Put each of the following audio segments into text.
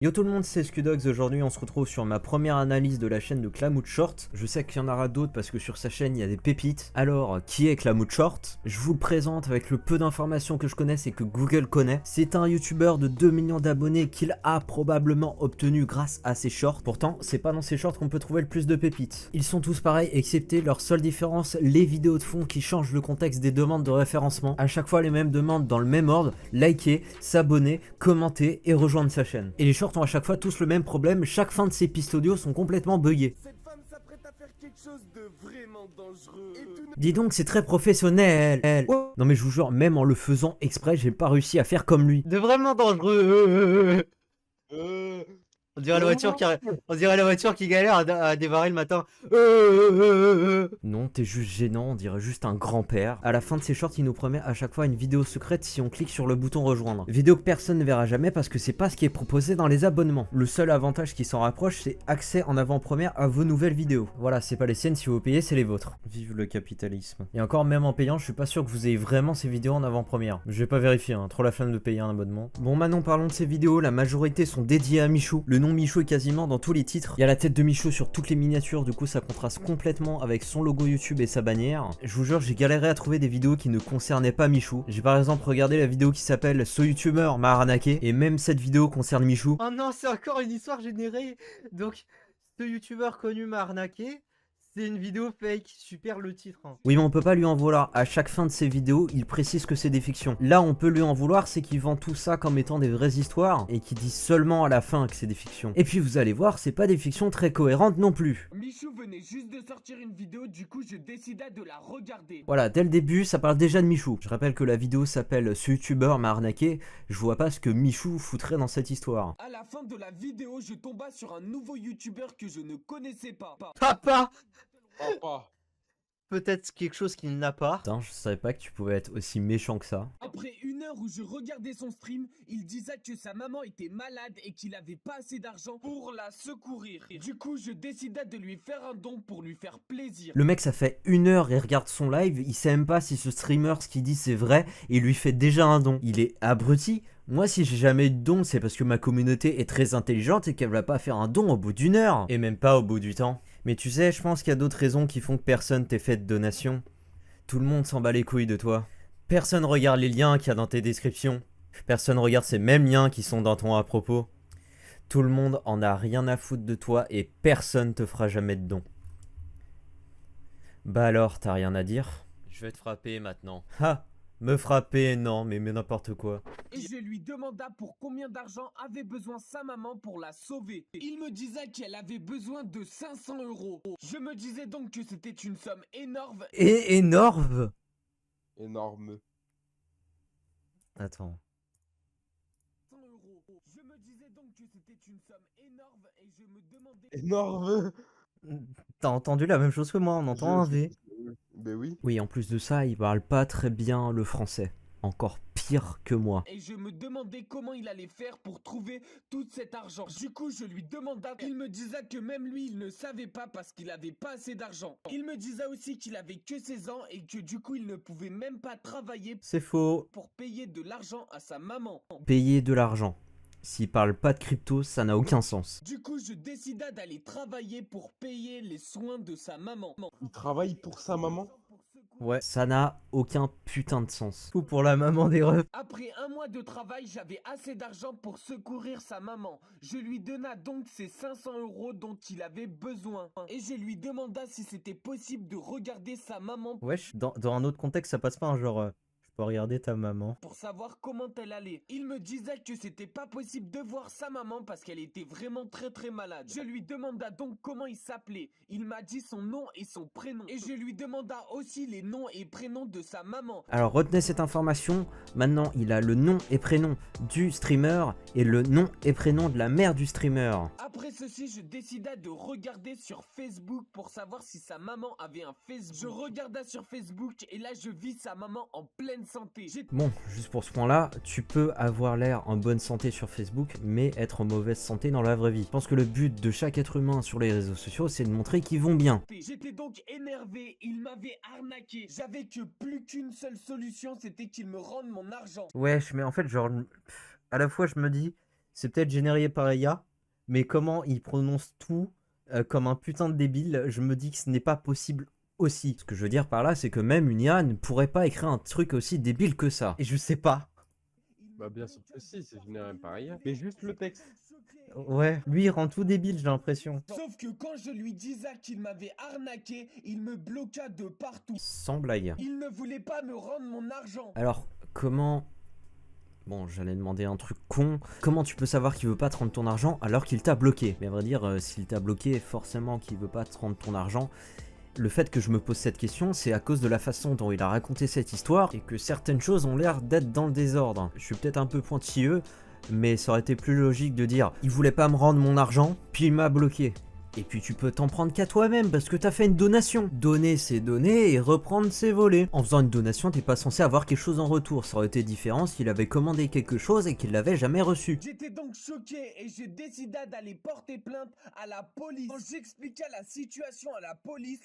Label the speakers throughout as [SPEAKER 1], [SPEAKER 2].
[SPEAKER 1] Yo tout le monde, c'est Skudogs. Aujourd'hui on se retrouve sur ma première analyse de la chaîne de Klamout Short. Je sais qu'il y en aura d'autres parce que sur sa chaîne il y a des pépites. Alors, qui est Klamout Short? Je vous le présente avec le peu d'informations que je connaisse et que Google connaît. C'est un youtubeur de 2 millions d'abonnés qu'il a probablement obtenu grâce à ses shorts. Pourtant, c'est pas dans ses shorts qu'on peut trouver le plus de pépites. Ils sont tous pareils excepté leur seule différence, les vidéos de fond qui changent le contexte des demandes de référencement. À chaque fois les mêmes demandes dans le même ordre: liker, s'abonner, commenter et rejoindre sa chaîne. Et les shorts ont à chaque fois tous le même problème, chaque fin de ces pistes audio sont complètement buggées.
[SPEAKER 2] Cette femme s'apprête à faire quelque chose de vraiment dangereux.
[SPEAKER 1] Dis donc, c'est très professionnel. Non mais je vous jure, même en le faisant exprès, j'ai pas réussi à faire comme lui. De vraiment dangereux. On dirait la voiture qui galère à démarrer le matin. Non, t'es juste gênant, on dirait juste un grand-père. À la fin de ces shorts, il nous promet à chaque fois une vidéo secrète si on clique sur le bouton rejoindre. Vidéo que personne ne verra jamais parce que c'est pas ce qui est proposé dans les abonnements. Le seul avantage qui s'en rapproche, c'est accès en avant-première à vos nouvelles vidéos. Voilà, c'est pas les siennes, si vous payez, c'est les vôtres. Vive le capitalisme. Et encore, même en payant, je suis pas sûr que vous ayez vraiment ces vidéos en avant-première. Je vais pas vérifier, hein, trop la flemme de payer un abonnement. Bon, maintenant parlons de ces vidéos, la majorité sont dédiées à Michou. Le nom Michou est quasiment dans tous les titres. Il y a la tête de Michou sur toutes les miniatures, du coup ça contraste complètement avec son logo YouTube et sa bannière. Je vous jure, j'ai galéré à trouver des vidéos qui ne concernaient pas Michou. J'ai par exemple regardé la vidéo qui s'appelle "Ce youtubeur m'a arnaqué", et même cette vidéo concerne Michou. Oh non, c'est encore une histoire générée. Donc, ce youtubeur connu m'a arnaqué. C'est une vidéo fake, super le titre. Oui, mais on peut pas lui en vouloir. À chaque fin de ses vidéos, il précise que c'est des fictions. Là, on peut lui en vouloir, c'est qu'il vend tout ça comme étant des vraies histoires et qu'il dit seulement à la fin que c'est des fictions. Et puis vous allez voir, c'est pas des fictions très cohérentes non plus.
[SPEAKER 2] Michou venait juste de sortir une vidéo, du coup je décida de la regarder.
[SPEAKER 1] Voilà, dès le début, ça parle déjà de Michou. Je rappelle que la vidéo s'appelle "Ce youtubeur m'a arnaqué". Je vois pas ce que Michou foutrait dans cette histoire.
[SPEAKER 2] À la fin de la vidéo, je tomba sur un nouveau youtubeur que je ne connaissais pas.
[SPEAKER 1] Papa!
[SPEAKER 3] Papa.
[SPEAKER 1] Peut-être quelque chose qu'il n'a pas. Putain, je savais pas que tu pouvais être aussi méchant que ça.
[SPEAKER 2] Après une heure où je regardais son stream, il disait que sa maman était malade et qu'il avait pas assez d'argent pour la secourir. Du coup, je décida de lui faire un don pour lui faire plaisir.
[SPEAKER 1] Le mec, ça fait 1 heure et regarde son live, il sait même pas si ce streamer, ce qu'il dit c'est vrai, et il lui fait déjà un don. Il est abruti. Moi, si j'ai jamais eu de don, c'est parce que ma communauté est très intelligente et qu'elle va pas faire un don au bout d'1 heure. Et même pas au bout du temps. Mais tu sais, je pense qu'il y a d'autres raisons qui font que personne t'ait fait de donation. Tout le monde s'en bat les couilles de toi. Personne regarde les liens qu'il y a dans tes descriptions. Personne regarde ces mêmes liens qui sont dans ton à propos. Tout le monde en a rien à foutre de toi et personne te fera jamais de don. Bah alors, t'as rien à dire? Je vais te frapper maintenant. Ha! Me frapper, non, mais n'importe quoi.
[SPEAKER 2] Et je lui demanda pour combien d'argent avait besoin sa maman pour la sauver. Il me disait qu'elle avait besoin de 500 euros. Je me disais donc que c'était une somme énorme.
[SPEAKER 1] Et énorme!
[SPEAKER 3] Énorme.
[SPEAKER 1] Attends.
[SPEAKER 2] 100 euros. Je me disais donc que c'était une somme énorme et je me demandais...
[SPEAKER 3] Énorme.
[SPEAKER 1] T'as entendu la même chose que moi, on entend un V.
[SPEAKER 3] Ben oui.
[SPEAKER 1] Oui, en plus de ça, il parle pas très bien le français. Encore pire que moi.
[SPEAKER 2] Et je me demandais comment il allait faire pour trouver tout cet argent. Du coup, je lui demanda. Il me disait que même lui, il ne savait pas parce qu'il avait pas assez d'argent. Il me disait aussi qu'il avait que 16 ans et que du coup, il ne pouvait même pas travailler
[SPEAKER 1] C'est faux.
[SPEAKER 2] pour payer de l'argent à sa maman.
[SPEAKER 1] Payer de l'argent. S'il parle pas de crypto, ça n'a aucun sens.
[SPEAKER 2] Du coup, je décida d'aller travailler pour payer les soins de sa maman.
[SPEAKER 3] Il travaille pour sa maman.
[SPEAKER 1] Ouais, ça n'a aucun putain de sens. Ou pour la maman des refs.
[SPEAKER 2] Après un mois de travail, j'avais assez d'argent pour secourir sa maman. Je lui donna donc ces 500 euros dont il avait besoin. Et je lui demanda si c'était possible de regarder sa maman
[SPEAKER 1] Wesh, dans un autre contexte, ça passe pas, un genre... je peux regarder ta maman.
[SPEAKER 2] pour savoir comment elle allait. Il me disait que c'était pas possible de voir sa maman parce qu'elle était vraiment très malade. Je lui demanda donc comment il s'appelait. Il m'a dit son nom et son prénom. Et je lui demanda aussi les noms et prénoms de sa maman.
[SPEAKER 1] Alors retenez cette information, maintenant il a le nom et prénom du streamer et le nom et prénom de la mère du streamer.
[SPEAKER 2] Après ceci, je décida de regarder sur Facebook pour savoir si sa maman avait un Facebook. Je regarda sur Facebook et là je vis sa maman en pleine santé.
[SPEAKER 1] Bon, juste pour ce point-là, tu peux avoir l'air en bonne santé sur Facebook, mais être en mauvaise santé dans la vraie vie. Je pense que le but de chaque être humain sur les réseaux sociaux, c'est de montrer qu'ils vont bien.
[SPEAKER 2] J'étais donc énervé, il m'avait arnaqué. J'avais que plus qu'une seule solution, c'était qu'il me rende mon argent.
[SPEAKER 1] Wesh, mais en fait, genre, à la fois je me dis, c'est peut-être généré par IA, mais comment il prononce tout comme un putain de débile, je me dis que ce n'est pas possible aussi. Ce que je veux dire par là, c'est que même une IA ne pourrait pas écrire un truc aussi débile que ça. Et je sais pas.
[SPEAKER 3] Bah bien sûr que si, c'est généré par IA. Mais juste le texte.
[SPEAKER 1] Ouais, lui il rend tout débile, j'ai l'impression.
[SPEAKER 2] Sauf que quand je lui disais qu'il m'avait arnaqué, il me bloqua de partout.
[SPEAKER 1] Sans blague.
[SPEAKER 2] Il ne voulait pas me rendre mon argent.
[SPEAKER 1] Alors, comment... Bon, j'allais demander un truc con. Comment tu peux savoir qu'il veut pas te rendre ton argent alors qu'il t'a bloqué? Mais à vrai dire, s'il t'a bloqué, forcément qu'il veut pas te rendre ton argent. Le fait que je me pose cette question, c'est à cause de la façon dont il a raconté cette histoire et que certaines choses ont l'air d'être dans le désordre. Je suis peut-être un peu pointilleux, mais ça aurait été plus logique de dire « il voulait pas me rendre mon argent, puis il m'a bloqué ». Et puis tu peux t'en prendre qu'à toi-même parce que t'as fait une donation. Donner c'est donner et reprendre c'est voler. En faisant une donation, t'es pas censé avoir quelque chose en retour. Ça aurait été différent s'il avait commandé quelque chose et qu'il l'avait jamais reçu.
[SPEAKER 2] J'étais donc choqué et je décida d'aller porter plainte à la police. Quand j'expliquais la situation à la police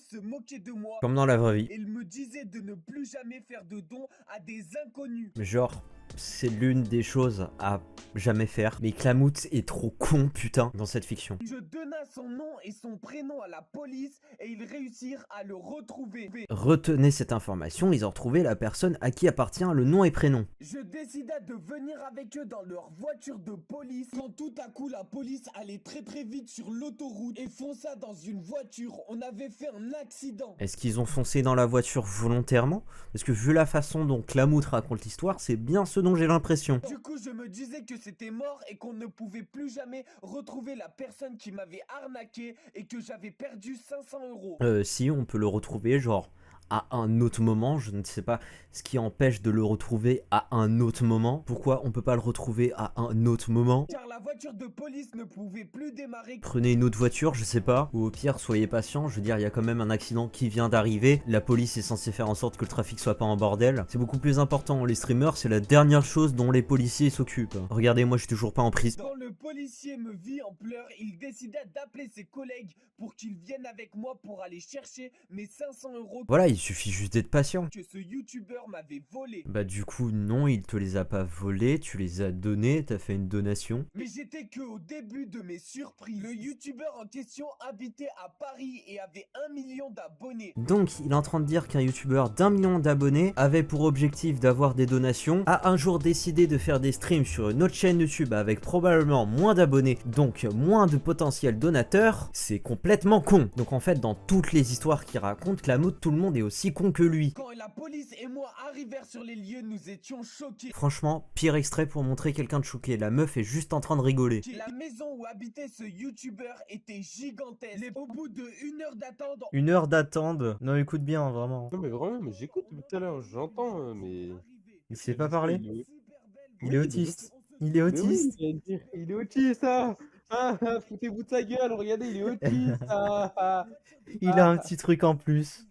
[SPEAKER 2] se moquait de moi.
[SPEAKER 1] Comme dans la vraie vie.
[SPEAKER 2] Et il me disait de ne plus jamais faire de dons à des inconnus.
[SPEAKER 1] Genre, c'est l'une des choses à jamais faire. Mais Klamout est trop con, putain, dans cette fiction.
[SPEAKER 2] Je donna son nom et son prénom à la police et ils réussirent à le retrouver.
[SPEAKER 1] Retenez cette information, ils ont retrouvé la personne à qui appartient le nom et prénom.
[SPEAKER 2] Je décida de venir avec eux dans leur voiture de police quand tout à coup la police allait très très vite sur l'autoroute et fonça dans une voiture. On avait fait un accident.
[SPEAKER 1] Est-ce qu'ils ont foncé dans la voiture volontairement? Parce que vu la façon dont Klamout raconte l'histoire, c'est bien ce dont j'ai l'impression.
[SPEAKER 2] Du coup, je me disais que c'était mort et qu'on ne pouvait plus jamais retrouver la personne qui m'avait arnaqué et que j'avais perdu 500 €.
[SPEAKER 1] Si, on peut le retrouver, genre, à un autre moment. Je ne sais pas ce qui empêche de le retrouver à un autre moment. Pourquoi on peut pas le retrouver à un autre moment?
[SPEAKER 2] Car la voiture de police ne pouvait plus démarrer.
[SPEAKER 1] Prenez une autre voiture, je sais pas. Ou au pire, soyez patient. Je veux dire, il y a quand même un accident qui vient d'arriver. La police est censée faire en sorte que le trafic soit pas en bordel. C'est beaucoup plus important. Les streamers, c'est la dernière chose dont les policiers s'occupent. Regardez, moi, je suis toujours pas en prison.
[SPEAKER 2] Quand le policier me vit en pleurs, il décida d'appeler ses collègues pour qu'ils viennent avec moi pour aller chercher mes 500 €
[SPEAKER 1] Voilà, il suffit juste d'être patient.
[SPEAKER 2] que ce youtubeur m'avait volé.
[SPEAKER 1] Bah du coup non, il te les a pas volés, tu les as donnés, t'as fait une donation.
[SPEAKER 2] Mais j'étais que au début de mes surprises. Le youtubeur en question habitait à Paris et avait 1 million d'abonnés.
[SPEAKER 1] Donc il est en train de dire qu'un youtubeur d'1 million d'abonnés avait pour objectif d'avoir des donations, a un jour décidé de faire des streams sur une autre chaîne YouTube avec probablement moins d'abonnés, donc moins de potentiels donateurs, c'est complètement con. Donc en fait dans toutes les histoires qu'il raconte, Klamout, tout le monde est aussi con que lui.
[SPEAKER 2] Quand la police et moi arrivèrent sur les lieux, nous étions choqués.
[SPEAKER 1] Franchement, pire extrait pour montrer quelqu'un de choqué, la meuf est juste en train de rigoler.
[SPEAKER 2] La maison où habitait ce youtubeur était gigantesque. Au bout de 1 heure d'attente,
[SPEAKER 1] 1 heure d'attente. Non écoute bien, vraiment.
[SPEAKER 3] Non mais vraiment, mais j'écoute depuis tout à l'heure, j'entends, mais...
[SPEAKER 1] Il sait pas parler. Il est
[SPEAKER 3] Oui,
[SPEAKER 1] autiste. Il est
[SPEAKER 3] Mais
[SPEAKER 1] autiste.
[SPEAKER 3] oui, j'allais dire, il est autiste, ah foutez-vous de sa gueule, regardez, il est autiste,
[SPEAKER 1] Il a un petit truc en plus.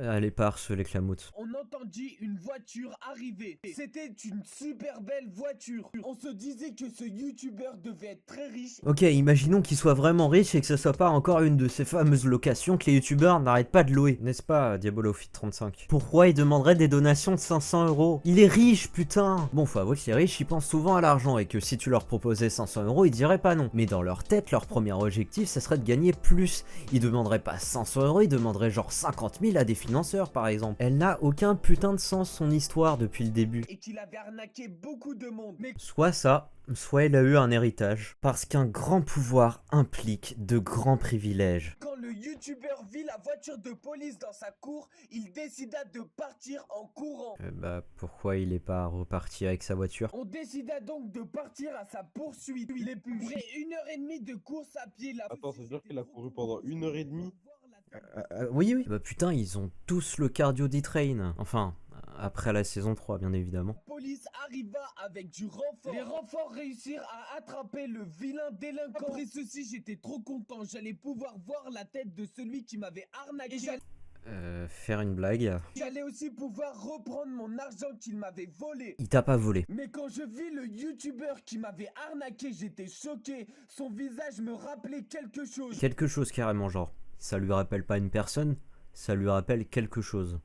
[SPEAKER 1] Allez, pas harceler Klamout.
[SPEAKER 2] on entendit une voiture arriver. C'était une super belle voiture. On se disait que ce youtubeur devait être très riche.
[SPEAKER 1] Ok, imaginons qu'il soit vraiment riche et que ce soit pas encore une de ces fameuses locations que les youtubeurs n'arrêtent pas de louer. N'est-ce pas, DiaboloFit35? Pourquoi il demanderait des donations de 500 €? Il est riche, putain! Bon, faut avouer que les riches, ils pensent souvent à l'argent et que si tu leur proposais 500 €, ils diraient pas non. Mais dans leur tête, leur premier objectif, ça serait de gagner plus. Ils demanderaient pas 500 €, ils demanderaient genre 50 000 à des financeurs, par exemple. Elle n'a aucun putain de sens, son histoire, depuis le début.
[SPEAKER 2] Et qu'il avait arnaqué beaucoup de monde. Mais
[SPEAKER 1] Soit ça, soit il a eu un héritage. Parce qu'un grand pouvoir implique de grands privilèges.
[SPEAKER 2] quand le youtubeur vit la voiture de police dans sa cour, il décida de partir en courant.
[SPEAKER 1] Bah pourquoi il est pas reparti avec sa voiture?
[SPEAKER 2] On décida donc de partir à sa poursuite. Les plus après 1 heure et demie de course à pied, la
[SPEAKER 3] Attends, ça veut dire qu'il a couru pendant 1 heure et demie?
[SPEAKER 1] Oui, oui. Bah putain, ils ont tous le cardio d'E-Train. Enfin, après la saison 3, bien évidemment.
[SPEAKER 2] police arriva avec du renfort. Les renforts réussirent à attraper le vilain délinquant. Après ceci, j'étais trop content. J'allais pouvoir voir la tête de celui qui m'avait arnaqué.
[SPEAKER 1] Faire une blague.
[SPEAKER 2] J'allais aussi pouvoir reprendre mon argent qu'il m'avait volé.
[SPEAKER 1] Il t'a pas volé.
[SPEAKER 2] Mais quand je vis le youtubeur qui m'avait arnaqué, j'étais choqué. Son visage me rappelait quelque chose.
[SPEAKER 1] Quelque chose carrément, genre. Ça lui rappelle pas une personne, ça lui rappelle quelque chose.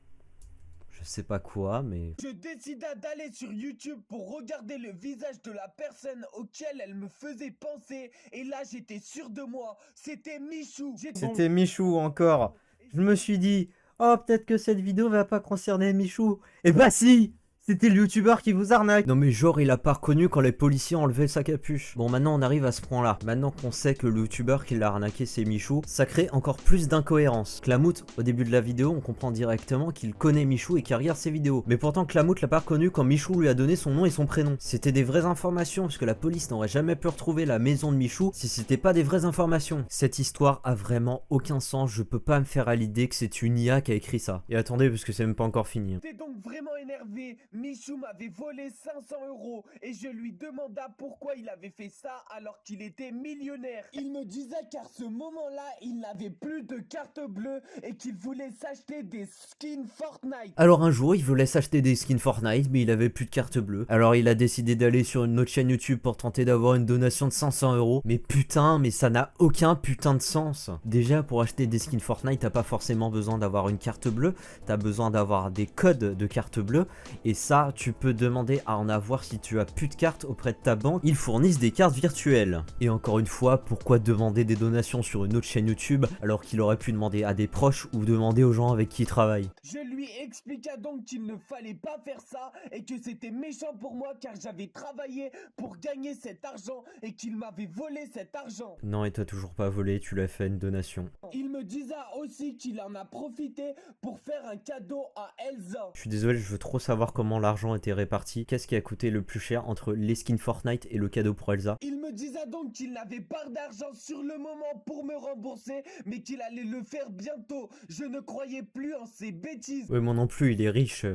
[SPEAKER 1] Je sais pas quoi, mais...
[SPEAKER 2] Je décida d'aller sur YouTube pour regarder le visage de la personne auquel elle me faisait penser. Et là, j'étais sûr de moi. C'était Michou.
[SPEAKER 1] C'était Michou encore. Je me suis dit, oh, peut-être que cette vidéo va pas concerner Michou. Et bah si! C'était le youtubeur qui vous arnaque. Non mais genre il a pas reconnu quand les policiers ont enlevé sa capuche. Bon maintenant on arrive à ce point là. Maintenant qu'on sait que le youtubeur qui l'a arnaqué c'est Michou, ça crée encore plus d'incohérences. Clamout, au début de la vidéo, on comprend directement qu'il connaît Michou et qu'il regarde ses vidéos. Mais pourtant Clamout l'a pas reconnu quand Michou lui a donné son nom et son prénom. C'était des vraies informations parce que la police n'aurait jamais pu retrouver la maison de Michou si c'était pas des vraies informations. Cette histoire a vraiment aucun sens. Je peux pas me faire à l'idée que c'est une IA qui a écrit ça. Et attendez parce que c'est même pas encore fini.
[SPEAKER 2] J'étais donc vraiment énervé. Michou m'avait volé 500 € et je lui demanda pourquoi il avait fait ça alors qu'il était millionnaire. Il me disait qu'à ce moment-là, il n'avait plus de carte bleue et qu'il voulait s'acheter des skins Fortnite.
[SPEAKER 1] Alors un jour, il voulait s'acheter des skins Fortnite, mais il avait plus de carte bleue. Alors il a décidé d'aller sur une autre chaîne YouTube pour tenter d'avoir une donation de 500 €. Mais putain, mais ça n'a aucun putain de sens. Déjà, pour acheter des skins Fortnite, t'as pas forcément besoin d'avoir une carte bleue. T'as besoin d'avoir des codes de carte bleue. Et ça, tu peux demander à en avoir si tu as plus de cartes auprès de ta banque. Ils fournissent des cartes virtuelles. Et encore une fois, pourquoi demander des donations sur une autre chaîne YouTube alors qu'il aurait pu demander à des proches ou demander aux gens avec qui il travaille?
[SPEAKER 2] Je lui expliqua donc qu'il ne fallait pas faire ça et que c'était méchant pour moi car j'avais travaillé pour gagner cet argent et qu'il m'avait volé cet argent.
[SPEAKER 1] Non, et t'as toujours pas volé, tu l'as fait une donation.
[SPEAKER 2] Il me disait aussi qu'il en a profité pour faire un cadeau à Elsa.
[SPEAKER 1] Je suis désolé, je veux trop savoir comment l'argent était réparti. Qu'est-ce qui a coûté le plus cher entre les skins Fortnite et le cadeau pour Elsa?
[SPEAKER 2] Il me disait donc qu'il n'avait pas d'argent sur le moment pour me rembourser, mais qu'il allait le faire bientôt. Je ne croyais plus en ces bêtises.
[SPEAKER 1] Ouais, moi non plus, il est riche.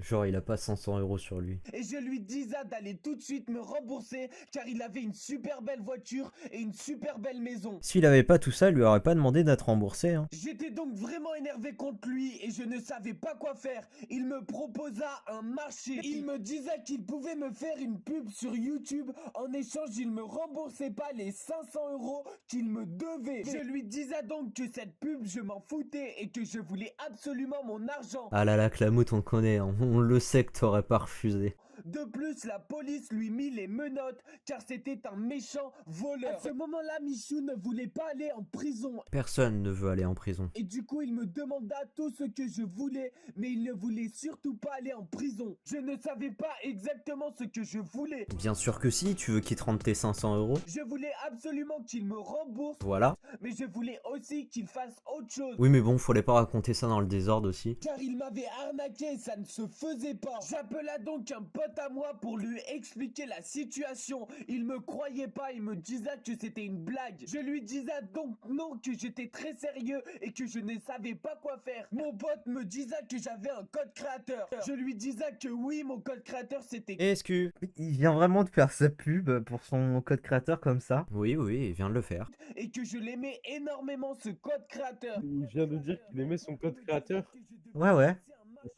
[SPEAKER 1] Genre, il a pas 500 € sur lui.
[SPEAKER 2] Et je lui disais d'aller tout de suite me rembourser car il avait une super belle voiture et une super belle maison.
[SPEAKER 1] S'il avait pas tout ça, il lui aurait pas demandé d'être remboursé. Hein.
[SPEAKER 2] J'étais donc vraiment énervé contre lui et je ne savais pas quoi faire. Il me proposa un marché. Il me disait qu'il pouvait me faire une pub sur YouTube. En échange, il me remboursait pas les 500 € qu'il me devait. Je lui disais donc que cette pub, je m'en foutais et que je voulais absolument mon argent.
[SPEAKER 1] Ah là là, Clamout, on le connaît. Hein. On le sait que t'aurais pas refusé.
[SPEAKER 2] De plus, la police lui mit les menottes car c'était un méchant voleur. À ce moment-là, Michou ne voulait pas aller en prison.
[SPEAKER 1] Personne ne veut aller en prison.
[SPEAKER 2] Et du coup, il me demanda tout ce que je voulais, mais il ne voulait surtout pas aller en prison. Je ne savais pas exactement ce que je voulais.
[SPEAKER 1] Bien sûr que si, tu veux qu'il te rende tes 500 €.
[SPEAKER 2] Je voulais absolument qu'il me rembourse,
[SPEAKER 1] Voilà.
[SPEAKER 2] mais je voulais aussi qu'il fasse autre chose.
[SPEAKER 1] Oui, mais bon, fallait pas raconter ça dans le désordre aussi.
[SPEAKER 2] Car il m'avait arnaqué, ça ne se faisait pas. J'appela donc un pote à moi pour lui expliquer la situation. Il me croyait pas, il me disait que c'était une blague. Je lui disais donc non, que j'étais très sérieux et que je ne savais pas quoi faire. Mon pote me disait que j'avais un code créateur. Je lui disais que oui, mon code créateur c'était...
[SPEAKER 1] Excuse.
[SPEAKER 4] Il vient vraiment de faire sa pub pour son code créateur comme ça.
[SPEAKER 1] Oui, oui, il vient de le faire.
[SPEAKER 2] Et que je l'aimais énormément ce code créateur.
[SPEAKER 3] Il vient de dire qu'il aimait son code créateur.
[SPEAKER 4] Ouais, ouais.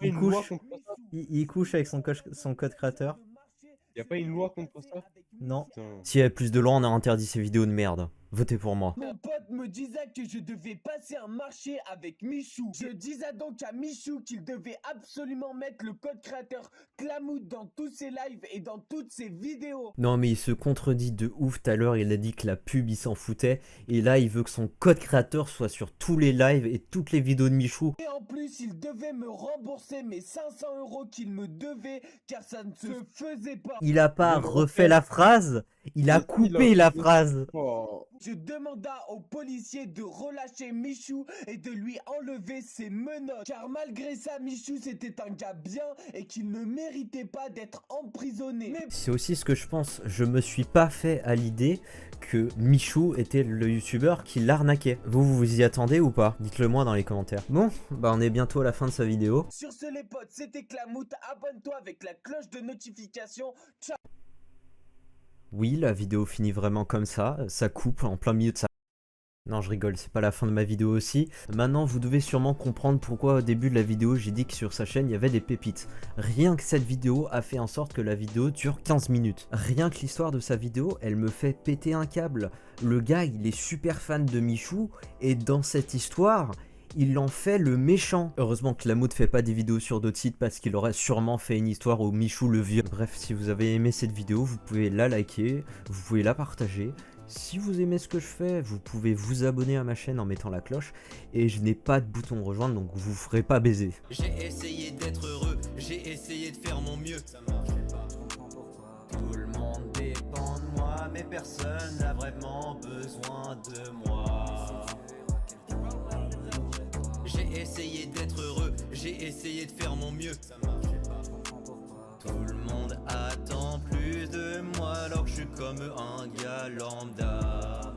[SPEAKER 3] Il y a pas
[SPEAKER 4] Il
[SPEAKER 3] une loi
[SPEAKER 4] couche.
[SPEAKER 3] contre ça.
[SPEAKER 4] Il couche avec son code créateur.
[SPEAKER 3] Il y a pas une loi contre ça.
[SPEAKER 4] Non.
[SPEAKER 3] Putain.
[SPEAKER 1] S'il y avait plus de lois, on a interdit ces vidéos de merde. Votez pour moi.
[SPEAKER 2] Mon pote me disait que je devais passer un marché avec Michou. Je disais donc à Michou qu'il devait absolument mettre le code créateur Clamout dans tous ses lives et dans toutes ses vidéos.
[SPEAKER 1] Non mais il se contredit de ouf, tout à l'heure il a dit que la pub il s'en foutait et là il veut que son code créateur soit sur tous les lives et toutes les vidéos de Michou.
[SPEAKER 2] Et en plus, il devait me rembourser mes 500 € qu'il me devait car ça ne se faisait pas.
[SPEAKER 4] Il a pas
[SPEAKER 3] Il
[SPEAKER 4] refait la phrase, il a coupé la phrase.
[SPEAKER 3] Oh.
[SPEAKER 2] Je demanda au policier de relâcher Michou et de lui enlever ses menottes. Car malgré ça, Michou c'était un gars bien et qu'il ne méritait pas d'être emprisonné. Mais
[SPEAKER 1] C'est aussi ce que je pense, je me suis pas fait à l'idée que Michou était le youtubeur qui l'arnaquait. Vous vous y attendez ou pas? Dites-le moi dans les commentaires. Bon, bah on est bientôt à la fin de sa vidéo.
[SPEAKER 2] sur ce les potes, c'était Clamout. Abonne-toi avec la cloche de notification. Ciao.
[SPEAKER 1] Oui, la vidéo finit vraiment comme ça coupe en plein milieu de sa... Non, je rigole, c'est pas la fin de ma vidéo aussi. Maintenant, vous devez sûrement comprendre pourquoi au début de la vidéo, j'ai dit que sur sa chaîne, il y avait des pépites. Rien que cette vidéo a fait en sorte que la vidéo dure 15 minutes. Rien que l'histoire de sa vidéo, elle me fait péter un câble. Le gars, il est super fan de Michou, et dans cette histoire, il en fait le méchant. Heureusement que Lamaux ne fait pas des vidéos sur d'autres sites parce qu'il aurait sûrement fait une histoire au Michou le vieux. Bref, si vous avez aimé cette vidéo, vous pouvez la liker, vous pouvez la partager. Si vous aimez ce que je fais, vous pouvez vous abonner à ma chaîne en mettant la cloche. Et je n'ai pas de bouton rejoindre, donc vous ferez pas baiser.
[SPEAKER 5] J'ai essayé d'être heureux, j'ai essayé de faire mon mieux. Tout le monde dépend de moi, mais personne n'a vraiment besoin de moi. J'ai essayé d'être heureux, j'ai essayé de faire mon mieux. Tout le monde attend plus de moi alors que je suis comme un gars lambda.